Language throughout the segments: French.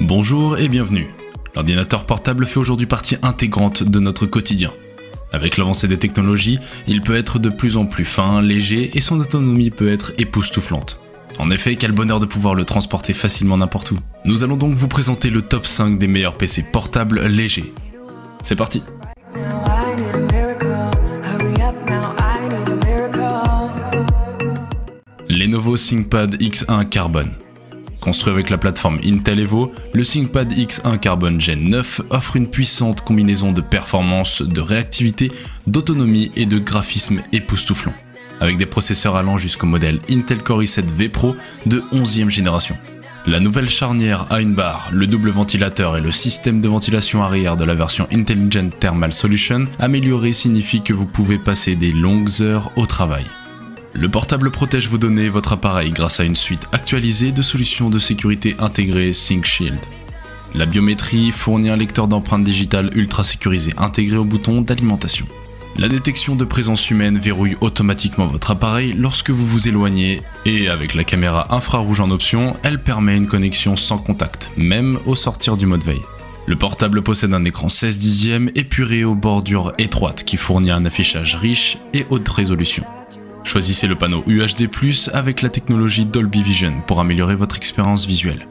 Bonjour et bienvenue. L'ordinateur portable fait aujourd'hui partie intégrante de notre quotidien. Avec l'avancée des technologies, il peut être de plus en plus fin, léger et son autonomie peut être époustouflante. En effet, quel bonheur de pouvoir le transporter facilement n'importe où. Nous allons donc vous présenter le top 5 des meilleurs PC portables légers. C'est parti! Lenovo ThinkPad X1 Carbon. Construit avec la plateforme Intel Evo, le ThinkPad X1 Carbon Gen 9 offre une puissante combinaison de performance, de réactivité, d'autonomie et de graphisme époustouflant, avec des processeurs allant jusqu'au modèle Intel Core i7 Pro de 11e génération. La nouvelle charnière à une barre, le double ventilateur et le système de ventilation arrière de la version Intelligent Thermal Solution amélioré signifie que vous pouvez passer des longues heures au travail. Le portable protège vos données et votre appareil grâce à une suite actualisée de solutions de sécurité intégrées ThinkShield. La biométrie fournit un lecteur d'empreintes digitales ultra sécurisé intégré au bouton d'alimentation. La détection de présence humaine verrouille automatiquement votre appareil lorsque vous vous éloignez et avec la caméra infrarouge en option, elle permet une connexion sans contact, même au sortir du mode veille. Le portable possède un écran 16/10 épuré aux bordures étroites qui fournit un affichage riche et haute résolution. Choisissez le panneau UHD+, avec la technologie Dolby Vision pour améliorer votre expérience visuelle.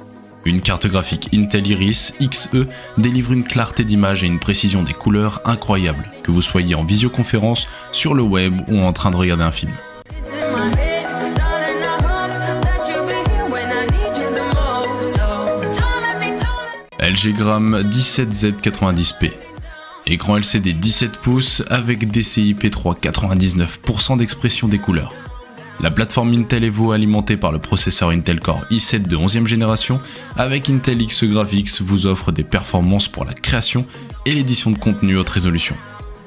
Une carte graphique Intel Iris Xe délivre une clarté d'image et une précision des couleurs incroyables, que vous soyez en visioconférence, sur le web ou en train de regarder un film. LG Gram 17Z90p. Écran LCD 17 pouces avec DCI-P3 99% d'expression des couleurs. La plateforme Intel Evo alimentée par le processeur Intel Core i7 de 11e génération avec Intel Xe Graphics vous offre des performances pour la création et l'édition de contenu haute résolution.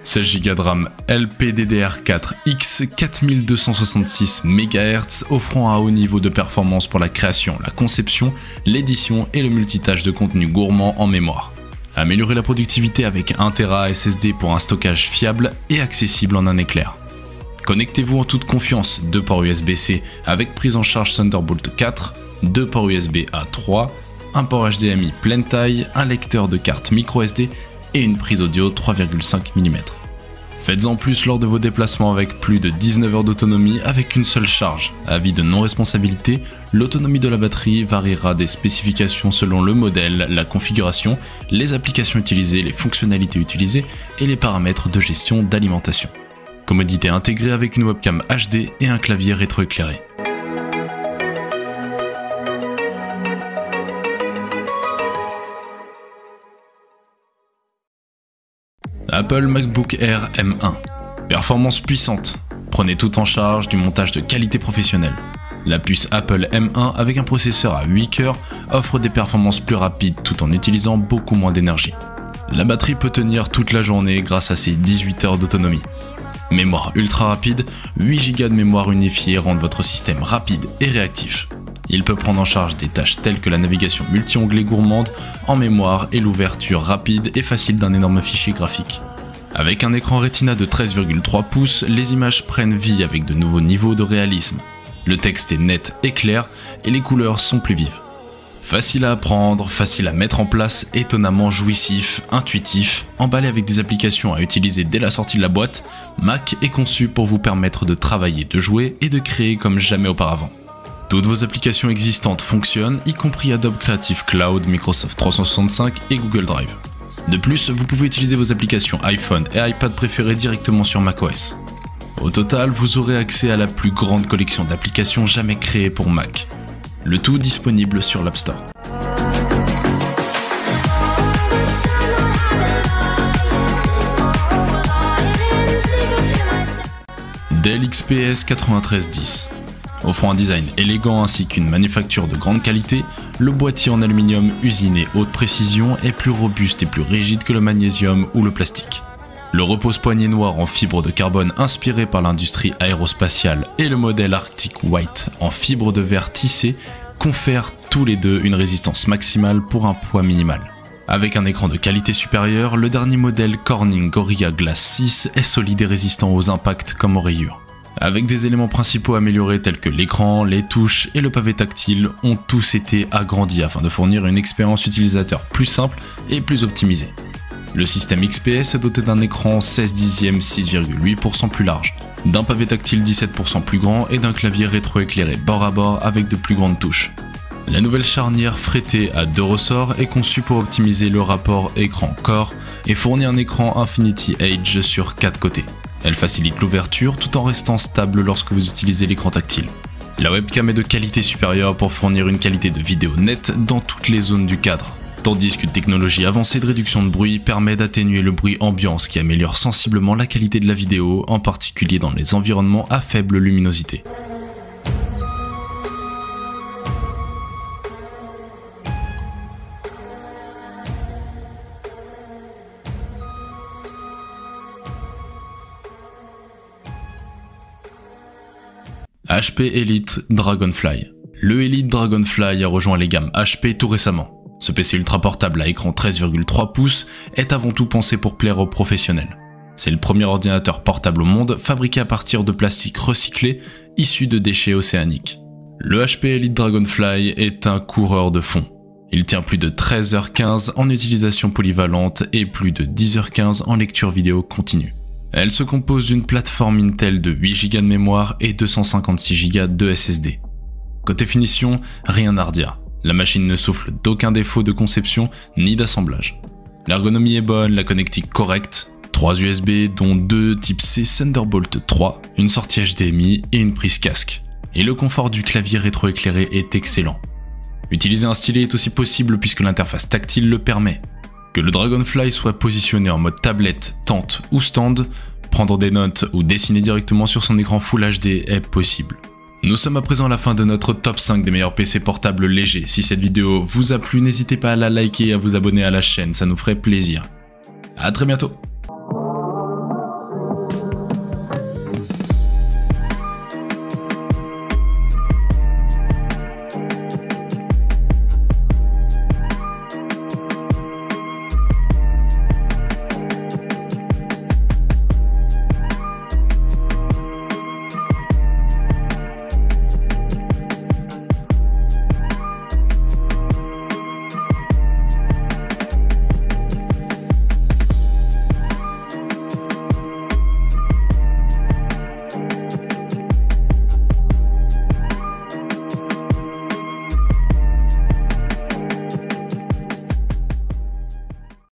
16 Go de RAM LPDDR4X 4266 MHz offrant un haut niveau de performance pour la création, la conception, l'édition et le multitâche de contenu gourmand en mémoire. Améliorez la productivité avec 1 Tera SSD pour un stockage fiable et accessible en un éclair. Connectez-vous en toute confiance, 2 ports USB-C avec prise en charge Thunderbolt 4, 2 ports USB A3, un port HDMI pleine taille, un lecteur de carte microSD et une prise audio 3,5 mm. Faites-en plus lors de vos déplacements avec plus de 19 heures d'autonomie avec une seule charge. Avis de non-responsabilité, l'autonomie de la batterie variera des spécifications selon le modèle, la configuration, les applications utilisées, les fonctionnalités utilisées et les paramètres de gestion d'alimentation. Commodité intégrée avec une webcam HD et un clavier rétroéclairé. Apple MacBook Air M1. Performance puissante. Prenez tout en charge du montage de qualité professionnelle. La puce Apple M1 avec un processeur à 8 cœurs offre des performances plus rapides tout en utilisant beaucoup moins d'énergie. La batterie peut tenir toute la journée grâce à ses 18 heures d'autonomie. Mémoire ultra rapide, 8 Go de mémoire unifiée rendent votre système rapide et réactif. Il peut prendre en charge des tâches telles que la navigation multi-onglets gourmande en mémoire et l'ouverture rapide et facile d'un énorme fichier graphique. Avec un écran Retina de 13,3 pouces, les images prennent vie avec de nouveaux niveaux de réalisme. Le texte est net et clair et les couleurs sont plus vives. Facile à apprendre, facile à mettre en place, étonnamment jouissif, intuitif, emballé avec des applications à utiliser dès la sortie de la boîte, Mac est conçu pour vous permettre de travailler, de jouer et de créer comme jamais auparavant. Toutes vos applications existantes fonctionnent, y compris Adobe Creative Cloud, Microsoft 365 et Google Drive. De plus, vous pouvez utiliser vos applications iPhone et iPad préférées directement sur macOS. Au total, vous aurez accès à la plus grande collection d'applications jamais créées pour Mac. Le tout disponible sur l'App Store. Dell XPS 9310. Offrant un design élégant ainsi qu'une manufacture de grande qualité, le boîtier en aluminium usiné haute précision est plus robuste et plus rigide que le magnésium ou le plastique. Le repose-poignet noir en fibre de carbone inspiré par l'industrie aérospatiale et le modèle Arctic White en fibre de verre tissé confèrent tous les deux une résistance maximale pour un poids minimal. Avec un écran de qualité supérieure, le dernier modèle Corning Gorilla Glass 6 est solide et résistant aux impacts comme aux rayures. Avec des éléments principaux améliorés tels que l'écran, les touches et le pavé tactile ont tous été agrandis afin de fournir une expérience utilisateur plus simple et plus optimisée. Le système XPS est doté d'un écran 16 dixièmes 6,8% plus large, d'un pavé tactile 17% plus grand et d'un clavier rétroéclairé bord à bord avec de plus grandes touches. La nouvelle charnière frettée à 2 ressorts est conçue pour optimiser le rapport écran-corps et fournit un écran Infinity Edge sur 4 côtés. Elle facilite l'ouverture tout en restant stable lorsque vous utilisez l'écran tactile. La webcam est de qualité supérieure pour fournir une qualité de vidéo nette dans toutes les zones du cadre, tandis qu'une technologie avancée de réduction de bruit permet d'atténuer le bruit ambiant, ce qui améliore sensiblement la qualité de la vidéo, en particulier dans les environnements à faible luminosité. HP Elite Dragonfly. Le Elite Dragonfly a rejoint les gammes HP tout récemment. Ce PC ultra portable à écran 13,3 pouces est avant tout pensé pour plaire aux professionnels. C'est le premier ordinateur portable au monde fabriqué à partir de plastique recyclé issu de déchets océaniques. Le HP Elite Dragonfly est un coureur de fond. Il tient plus de 13h15 en utilisation polyvalente et plus de 10h15 en lecture vidéo continue. Elle se compose d'une plateforme Intel de 8 Go de mémoire et 256 Go de SSD. Côté finition, rien à redire. La machine ne souffle d'aucun défaut de conception ni d'assemblage. L'ergonomie est bonne, la connectique correcte, 3 USB dont 2 type C Thunderbolt 3, une sortie HDMI et une prise casque. Et le confort du clavier rétroéclairé est excellent. Utiliser un stylet est aussi possible puisque l'interface tactile le permet. Que le Dragonfly soit positionné en mode tablette, tente ou stand, prendre des notes ou dessiner directement sur son écran Full HD est possible. Nous sommes à présent à la fin de notre top 5 des meilleurs PC portables légers. Si cette vidéo vous a plu, n'hésitez pas à la liker et à vous abonner à la chaîne, ça nous ferait plaisir. À très bientôt.